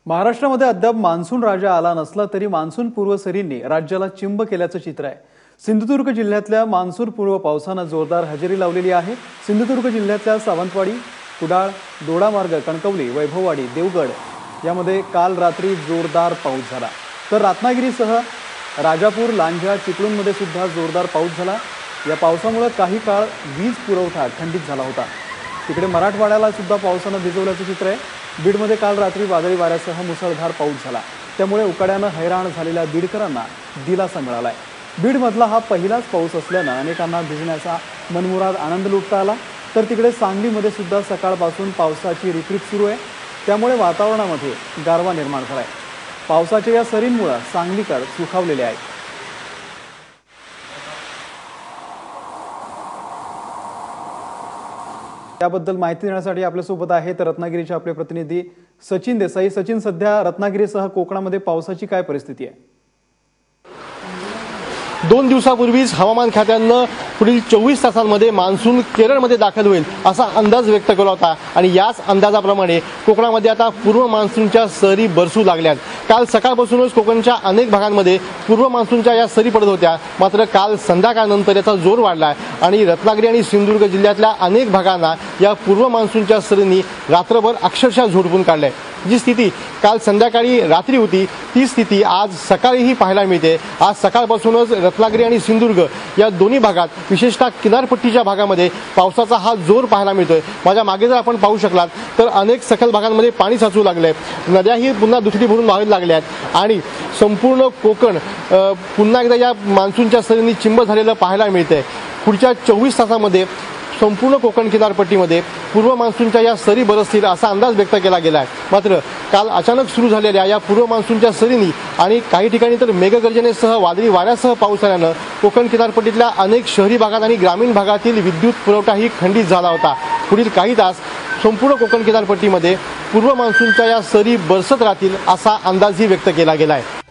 महाराष्ट्रामध्ये अद्याप मान्सून राजा आला नसला तरी मान्सून पूर्व सरींनी राज्याला चिंब केल्याचं चित्र आहे। सिंधुदुर्ग जिल्ह्यातल्या मान्सून पूर्व पावसानं जोरदार हजेरी लावलेली आहे। सिंधुदुर्ग जिल्ह्यातल्या सावंतवाडी, कुडाळ, दोडामार्ग, कणकवली, वैभववाडी, देवगड यामध्ये काल रात्री जोरदार पाऊस झाला। तर रत्नागिरीसह राजापूर, लांजा, चिपळूणमध्ये सुद्धा जोरदार पाऊस झाला। या पावसामुळे काही काळ वीज पुरवठा खंडित झाला होता। तिकडे मराठवाड्याला सुद्धा पावसानं भिजवल्याचं चित्र आहे। बीडमध्ये काल रात्री वादळी वाऱ्यासह मुसळधार पाऊस झाला, त्यामुळे उकाड्यानं हैराण झालेल्या बीडकरांना दिलासा मिळालाय। बीडमधला हा पहिलाच पाऊस असल्यानं अनेकांना भिजण्याचा मनमुराद आनंद लुटता आला। तर तिकडे सांगलीमध्ये सुद्धा सकाळपासून पावसाची रिपरिप सुरू आहे, त्यामुळे वातावरणामध्ये गारवा निर्माण झालाय। पावसाच्या या सरींमुळे सांगलीकर सुखावलेले आहेत। याबद्दल माहिती देण्यासाठी आपल्यासोबत आहेत रत्नागिरीचे आपले प्रतिनिधी सचिन देसाई। सचिन, सध्या रत्नागिरीसह कोकणामध्ये पावसाची काय परिस्थिती आहे? 2 दिवसापूर्वीच हवामान खात्यानं पुढील 24 तासांमध्ये मान्सून केरळमध्ये दाखल होईल असा अंदाज व्यक्त केला होता आणि याच अंदाजाप्रमाणे कोकणामध्ये आता पूर्व मान्सूनच्या सरी बरसू लागल्यात। काल सकाळपासूनच कोकणच्या अनेक भागांमध्ये पूर्व मान्सूनच्या या सरी पडत होत्या, मात्र काल संध्याकाळनंतर याचा जोर वाढला आणि रत्नागिरी आणि सिंधुदुर्ग जिल्ह्यातल्या अनेक भागांना या पूर्व मान्सूनच्या सरींनी रात्रभर अक्षरशः झोडपून काढले। जी स्थिती काल संध्याकाळी रात्री होती ती स्थिती आज सकाळीही पाहायला मिळते। आज सकाळपासूनच रत्नागिरी आणि सिंधुदुर्ग या दोन्ही भागात, विशेषतः किनारपट्टीच्या भागामध्ये पावसाचा हा जोर पाहायला मिळतोय। माझ्या मागे जर आपण पाहू शकलात तर अनेक सखल भागांमध्ये पाणी साचू लागले, नद्याही पुन्हा दुथडी भरून वाहायला लागल्या आणि संपूर्ण कोकण पुन्हा एकदा या मान्सूनच्या सरींनी चिंब झालेलं पाहायला मिळतंय। पुढच्या 24 तासांमध्ये संपूर्ण कोकण किनारपट्टीमध्ये पूर्व मान्सूनच्या या सरी बरसतील असा अंदाज व्यक्त केला गेला आहे। मात्र काल अचानक सुरू झालेल्या या पूर्व मान्सूनच्या सरींनी आणि काही ठिकाणी तर मेघगर्जनेसह वादळी वाऱ्यासह पाऊस आल्यानं कोकण किनारपट्टीतल्या अनेक शहरी भागात आणि ग्रामीण भागातील विद्युत पुरवठाही खंडित झाला होता। पुढील काही तास संपूर्ण कोकण किनारपट्टीमध्ये पूर्व मान्सूनच्या या सरी बरसत राहतील असा अंदाजही व्यक्त केला गेला आहे।